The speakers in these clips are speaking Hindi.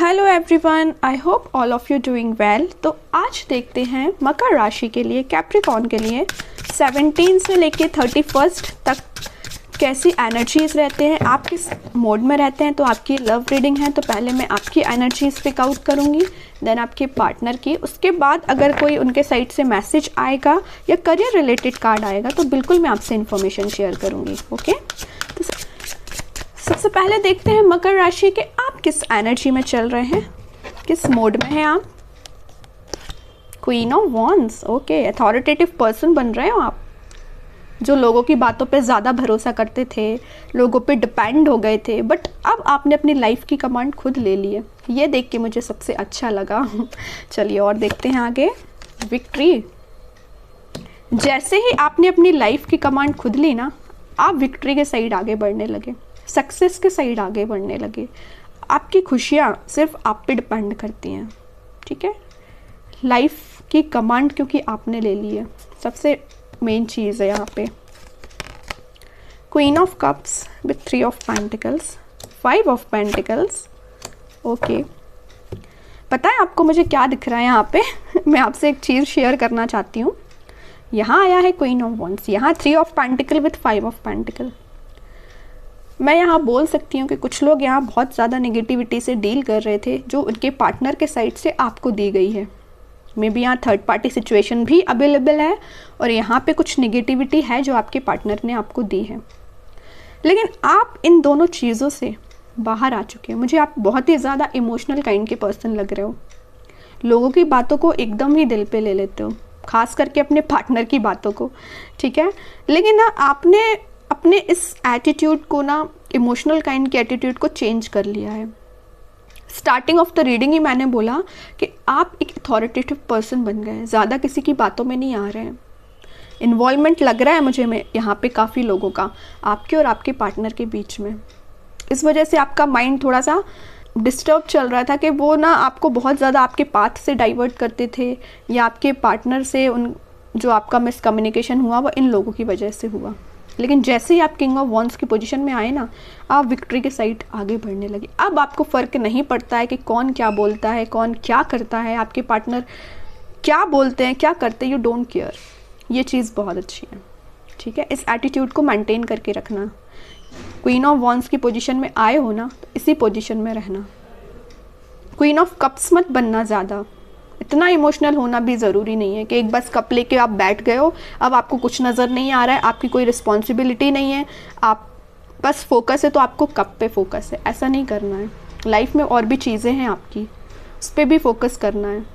Hello everyone, I hope all of you doing well. तो आज देखते हैं मकर राशि के लिए, कैप्रिकॉर्न के लिए 17 से लेके 31 तक कैसी एनर्जीज रहते हैं, आप किस मोड में रहते हैं। तो आपकी लव रीडिंग है, तो पहले मैं आपकी एनर्जीज पिक आउट करूंगी, देन आपके पार्टनर की। उसके बाद अगर कोई उनके साइड से मैसेज आएगा या करियर रिलेटेड कार्ड आएगा तो बिल्कुल मैं आपसे इन्फॉर्मेशन शेयर करूंगी। ओके, तो सबसे पहले देखते हैं मकर राशि के आप किस एनर्जी में चल रहे हैं, किस मोड में हैं आप। Queen of wands, okay, authoritative person बन रहे हो आप, जो लोगों की बातों पे ज़्यादा भरोसा करते थे, लोगों पे डिपेंड हो गए थे, बट अब आपने अपनी लाइफ की कमांड खुद ले ली है। ये देख के मुझे सबसे अच्छा लगा। चलिए और देखते हैं आगे। विक्ट्री, जैसे ही आपने अपनी लाइफ की कमांड खुद ली ना, आप विक्ट्री के साइड आगे बढ़ने लगे, सक्सेस के साइड आगे बढ़ने लगे। आपकी खुशियाँ सिर्फ आप पे डिपेंड करती हैं, ठीक है। लाइफ की कमांड क्योंकि आपने ले ली है, सबसे मेन चीज़ है यहाँ पे। Queen of cups with 3 of pentacles, 5 of pentacles, okay. पता है आपको मुझे क्या दिख रहा है यहाँ पे? मैं आपसे एक चीज़ शेयर करना चाहती हूँ। यहाँ आया है क्वीन ऑफ वॉन्ड्स, यहाँ 3 of pentacle with 5 of pentacle. मैं यहाँ बोल सकती हूँ कि कुछ लोग यहाँ बहुत ज़्यादा नेगेटिविटी से डील कर रहे थे, जो उनके पार्टनर के साइड से आपको दी गई है। मे बी यहाँ थर्ड पार्टी सिचुएशन भी अवेलेबल है और यहाँ पे कुछ नेगेटिविटी है जो आपके पार्टनर ने आपको दी है, लेकिन आप इन दोनों चीज़ों से बाहर आ चुके हैं। मुझे आप बहुत ही ज़्यादा इमोशनल काइंड के पर्सन लग रहे हो, लोगों की बातों को एकदम ही दिल पे ले लेते हो, खास करके अपने पार्टनर की बातों को, ठीक है। लेकिन ना आपने अपने इस एटीट्यूड को ना, इमोशनल काइंड के एटीट्यूड को चेंज कर लिया है। स्टार्टिंग ऑफ द रीडिंग ही मैंने बोला कि आप एक अथॉरिटेटिव पर्सन बन गए हैं, ज़्यादा किसी की बातों में नहीं आ रहे हैं। इन्वॉल्वमेंट लग रहा है मुझे में यहाँ पे काफ़ी लोगों का, आपके और आपके पार्टनर के बीच में। इस वजह से आपका माइंड थोड़ा सा डिस्टर्ब चल रहा था कि वो ना आपको बहुत ज़्यादा आपके पाथ से डाइवर्ट करते थे, या आपके पार्टनर से उन जो आपका मिसकम्युनिकेशन हुआ वो इन लोगों की वजह से हुआ। लेकिन जैसे ही आप किंग ऑफ वॉन्ड्स की पोजीशन में आए ना, आप विक्ट्री के साइड आगे बढ़ने लगे। अब आपको फ़र्क नहीं पड़ता है कि कौन क्या बोलता है, कौन क्या करता है, आपके पार्टनर क्या बोलते हैं, क्या करते हैं, यू डोंट केयर। ये चीज़ बहुत अच्छी है, ठीक है। इस एटीट्यूड को मेंटेन करके रखना। क्वीन ऑफ वॉन्ड्स की पोजीशन में आए हो ना, तो इसी पोजीशन में रहना। क्वीन ऑफ कप्स मत बनना ज़्यादा, इतना इमोशनल होना भी ज़रूरी नहीं है कि एक बस कप लेके आप बैठ गए हो, अब आपको कुछ नज़र नहीं आ रहा है, आपकी कोई रिस्पॉन्सिबिलिटी नहीं है, आप बस फोकस है तो आपको कप पे फोकस है। ऐसा नहीं करना है। लाइफ में और भी चीज़ें हैं आपकी, उस पर भी फोकस करना है,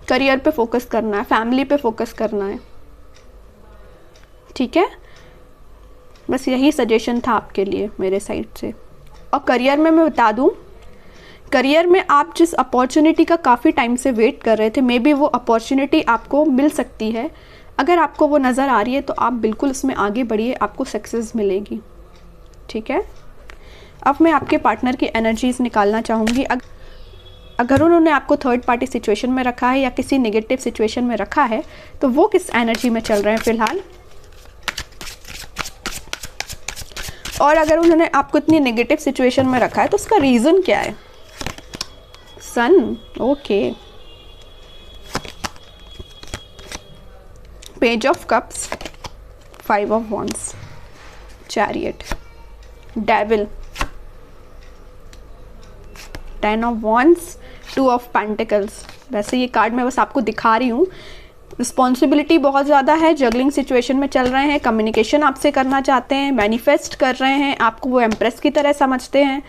करियर पे फोकस करना है, फैमिली पे फोकस करना है, ठीक है। बस यही सजेशन था आपके लिए मेरे साइड से। और करियर में मैं बता दूँ, करियर में आप जिस अपॉर्चुनिटी का काफ़ी टाइम से वेट कर रहे थे, मे बी वो अपॉर्चुनिटी आपको मिल सकती है। अगर आपको वो नज़र आ रही है तो आप बिल्कुल उसमें आगे बढ़िए, आपको सक्सेस मिलेगी, ठीक है। अब मैं आपके पार्टनर की एनर्जीज़ निकालना चाहूँगी। अगर उन्होंने आपको थर्ड पार्टी सिचुएशन में रखा है या किसी नेगेटिव सिचुएशन में रखा है, तो वो किस एनर्जी में चल रहे हैं फ़िलहाल, और अगर उन्होंने आपको इतनी नेगेटिव सिचुएशन में रखा है तो उसका रीज़न क्या है। Sun, okay. Page of cups, 5 of wands, chariot, devil, 10 of wands, 2 of pentacles. वैसे ये कार्ड मैं बस आपको दिखा रही हूँ। रिस्पॉन्सिबिलिटी बहुत ज़्यादा है, जगलिंग सिचुएशन में चल रहे हैं, कम्युनिकेशन आपसे करना चाहते हैं, मैनिफेस्ट कर रहे हैं, आपको वो एम्प्रेस की तरह समझते हैं।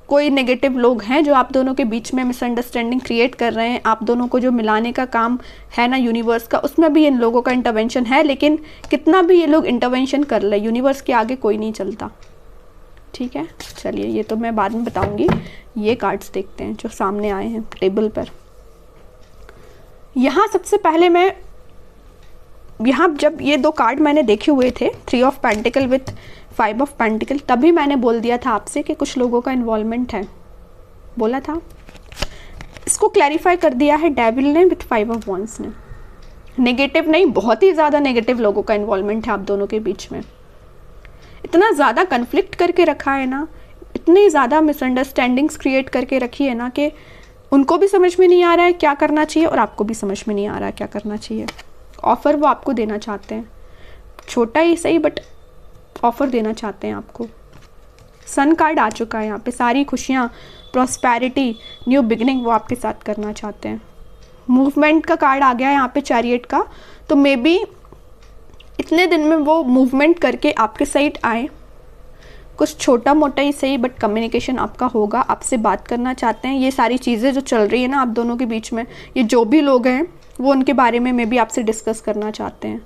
कोई नेगेटिव लोग हैं जो आप दोनों के बीच में मिसअंडरस्टैंडिंग क्रिएट कर रहे हैं। आप दोनों को जो मिलाने का काम है ना यूनिवर्स का, उसमें भी इन लोगों का इंटरवेंशन है। लेकिन कितना भी ये लोग इंटरवेंशन कर ले, यूनिवर्स के आगे कोई नहीं चलता, ठीक है। चलिए, ये तो मैं बाद में बताऊंगी। ये कार्ड्स देखते हैं जो सामने आए हैं टेबल पर। यहाँ सबसे पहले मैं यहाँ जब ये 2 कार्ड मैंने देखे हुए थे, 3 of pentacle with 5 of pentacle, तभी मैंने बोल दिया था आपसे कि कुछ लोगों का इन्वॉल्वमेंट है, बोला था। इसको क्लैरिफाई कर दिया है डेविल ने विथ 5 ऑफ वॉन्ड्स ने। नेगेटिव नहीं, बहुत ही ज़्यादा नेगेटिव लोगों का इन्वॉल्वमेंट है आप दोनों के बीच में। इतना ज़्यादा कन्फ्लिक्ट करके रखा है ना, इतनी ज़्यादा मिसअंडरस्टैंडिंग्स क्रिएट करके रखी है ना कि उनको भी समझ में नहीं आ रहा है क्या करना चाहिए और आपको भी समझ में नहीं आ रहा है क्या करना चाहिए। ऑफ़र वो आपको देना चाहते हैं, छोटा ही सही बट ऑफ़र देना चाहते हैं आपको। सन कार्ड आ चुका है यहाँ पे, सारी खुशियाँ, प्रॉस्पेरिटी, न्यू बिगिनिंग वो आपके साथ करना चाहते हैं। मूवमेंट का कार्ड आ गया है यहाँ पे, चैरियट का, तो मे बी इतने दिन में वो मूवमेंट करके आपके साइड आए, कुछ छोटा मोटा ही सही बट कम्युनिकेशन आपका होगा, आपसे बात करना चाहते हैं। ये सारी चीज़ें जो चल रही है ना आप दोनों के बीच में, ये जो भी लोग हैं वो उनके बारे में मे बी आपसे डिस्कस करना चाहते हैं।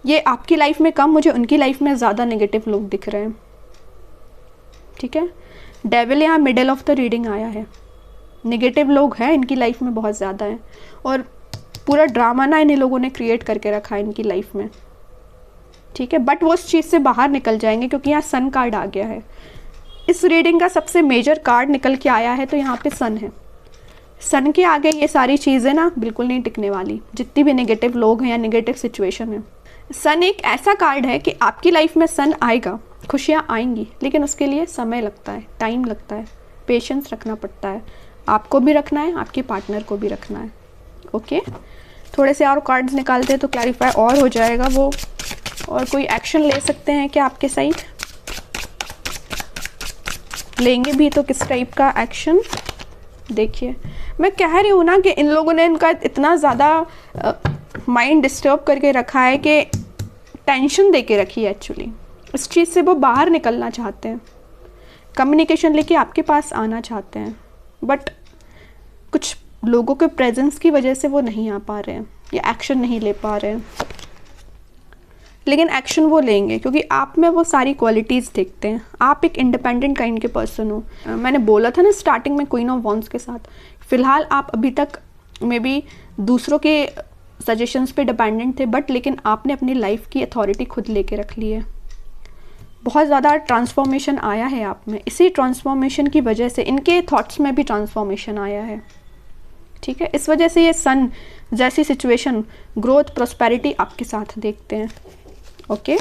ये आपकी लाइफ में कम, मुझे उनकी लाइफ में ज़्यादा नेगेटिव लोग दिख रहे हैं, ठीक है। डेविल यहाँ मिडल ऑफ द रीडिंग आया है, नेगेटिव लोग हैं इनकी लाइफ में बहुत ज़्यादा हैं और पूरा ड्रामा ना इन लोगों ने क्रिएट करके रखा है इनकी लाइफ में, ठीक है। बट वो उस चीज़ से बाहर निकल जाएंगे क्योंकि यहाँ सन कार्ड आ गया है। इस रीडिंग का सबसे मेजर कार्ड निकल के आया है तो यहाँ पे सन है। सन के आगे ये सारी चीज़ें ना बिल्कुल नहीं टिकने वाली, जितनी भी नेगेटिव लोग हैं या नेगेटिव सिचुएशन है। सन एक ऐसा कार्ड है कि आपकी लाइफ में सन आएगा, खुशियाँ आएंगी, लेकिन उसके लिए समय लगता है, टाइम लगता है, पेशेंस रखना पड़ता है। आपको भी रखना है, आपके पार्टनर को भी रखना है, ओके। थोड़े से और कार्ड्स निकालते हैं तो क्लैरिफाई और हो जाएगा वो। और कोई एक्शन ले सकते हैं क्या आपके साइड, लेंगे भी तो किस टाइप का एक्शन। देखिए मैं कह रही हूँ ना कि इन लोगों ने इनका इतना ज़्यादा माइंड डिस्टर्ब करके रखा है कि टेंशन दे के रखी है एक्चुअली। इस चीज़ से वो बाहर निकलना चाहते हैं, कम्युनिकेशन लेके आपके पास आना चाहते हैं, बट कुछ लोगों के प्रेजेंस की वजह से वो नहीं आ पा रहे हैं या एक्शन नहीं ले पा रहे हैं। लेकिन एक्शन वो लेंगे क्योंकि आप में वो सारी क्वालिटीज़ देखते हैं। आप एक इंडिपेंडेंट काइंड के पर्सन हो। मैंने बोला था ना स्टार्टिंग में क्वीन ऑफ वॉन्ड्स के साथ, फ़िलहाल आप अभी तक मे बी दूसरों के सजेशंस पे डिपेंडेंट थे, बट लेकिन आपने अपनी लाइफ की अथॉरिटी खुद लेके रख ली है। बहुत ज़्यादा ट्रांसफॉर्मेशन आया है आप में। इसी ट्रांसफॉर्मेशन की वजह से इनके थॉट्स में भी ट्रांसफॉर्मेशन आया है, ठीक है। इस वजह से ये सन जैसी सिचुएशन, ग्रोथ, प्रॉस्पेरिटी आपके साथ देखते हैं, ओके।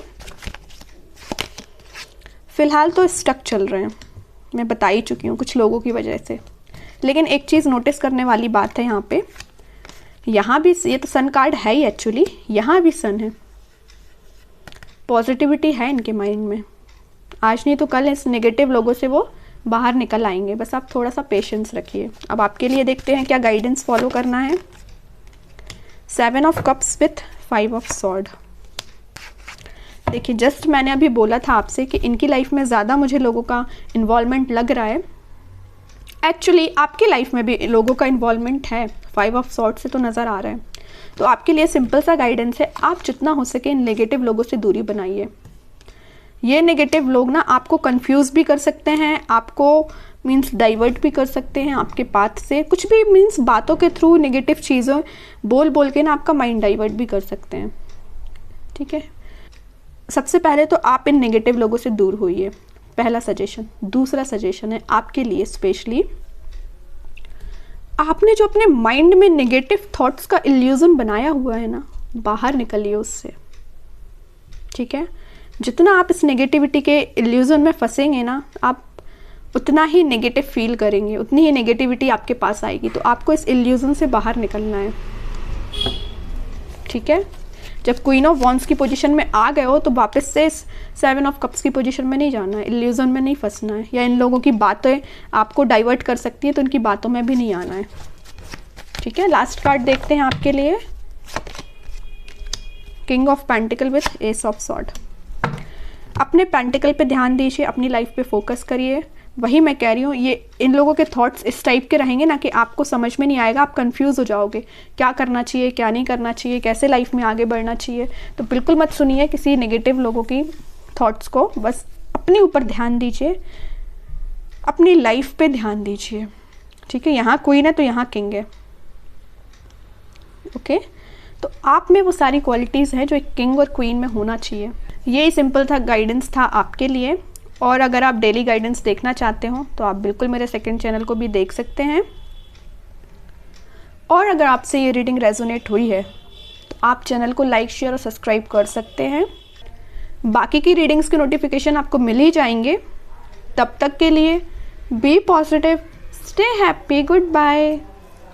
फ़िलहाल तो स्टक चल रहे हैं, मैं बता ही चुकी हूँ कुछ लोगों की वजह से। लेकिन एक चीज़ नोटिस करने वाली बात है यहाँ पे, यहाँ भी ये तो सन कार्ड है ही एक्चुअली, यहाँ भी सन है। पॉजिटिविटी है इनके माइंड में, आज नहीं तो कल इस नेगेटिव लोगों से वो बाहर निकल आएंगे। बस आप थोड़ा सा पेशेंस रखिए। अब आपके लिए देखते हैं क्या गाइडेंस फॉलो करना है। 7 of cups with 5 of sword. देखिए जस्ट मैंने अभी बोला था आपसे कि इनकी लाइफ में ज़्यादा मुझे लोगों का इन्वॉल्वमेंट लग रहा है। एक्चुअली आपकी लाइफ में भी लोगों का इन्वॉल्वमेंट है, 5 ऑफ सॉर्ड से तो नज़र आ रहा है। तो आपके लिए सिंपल सा गाइडेंस है, आप जितना हो सके इन नेगेटिव लोगों से दूरी बनाइए। ये नेगेटिव लोग ना आपको कंफ्यूज भी कर सकते हैं, आपको मीन्स डाइवर्ट भी कर सकते हैं आपके पाथ से, कुछ भी मीन्स बातों के थ्रू नेगेटिव चीज़ों बोल के ना आपका माइंड डाइवर्ट भी कर सकते हैं, ठीक है। सबसे पहले तो आप इन नेगेटिव लोगों से दूर होइए, पहला सजेशन। दूसरा सजेशन है आपके लिए स्पेशली, आपने जो अपने माइंड में नेगेटिव थॉट्स का इल्यूजन बनाया हुआ है ना, बाहर निकलिए उससे, ठीक है। जितना आप इस नेगेटिविटी के इल्यूजन में फंसेंगे ना, आप उतना ही नेगेटिव फील करेंगे, उतनी ही नेगेटिविटी आपके पास आएगी। तो आपको इस इल्यूजन से बाहर निकलना है, ठीक है। जब क्वीन ऑफ वॉन्ड्स की पोजीशन में आ गए हो तो वापस से इस 7 ऑफ कप्स की पोजीशन में नहीं जाना है, इल्यूजन में नहीं फंसना है, या इन लोगों की बातें आपको डाइवर्ट कर सकती है तो उनकी बातों में भी नहीं आना है, ठीक है। लास्ट कार्ड देखते हैं आपके लिए, king of pentacle with S of sword. अपने पेंटिकल पे ध्यान दीजिए, अपनी लाइफ पे फोकस करिए। वही मैं कह रही हूँ, ये इन लोगों के थॉट्स इस टाइप के रहेंगे ना कि आपको समझ में नहीं आएगा, आप कंफ्यूज हो जाओगे, क्या करना चाहिए क्या नहीं करना चाहिए, कैसे लाइफ में आगे बढ़ना चाहिए। तो बिल्कुल मत सुनिए किसी नेगेटिव लोगों की थॉट्स को, बस अपने ऊपर ध्यान दीजिए, अपनी लाइफ पे ध्यान दीजिए, ठीक है। यहाँ क्वीन है तो यहाँ किंग है, ओके। तो आप में वो सारी क्वालिटीज़ हैं जो एक किंग और क्वीन में होना चाहिए। यही सिंपल था गाइडेंस था आपके लिए। और अगर आप डेली गाइडेंस देखना चाहते हो तो आप बिल्कुल मेरे सेकंड चैनल को भी देख सकते हैं। और अगर आपसे ये रीडिंग रेजोनेट हुई है तो आप चैनल को लाइक शेयर और सब्सक्राइब कर सकते हैं। बाकी की रीडिंग्स के नोटिफिकेशन आपको मिल ही जाएंगे, तब तक के लिए be positive, stay happy, good bye.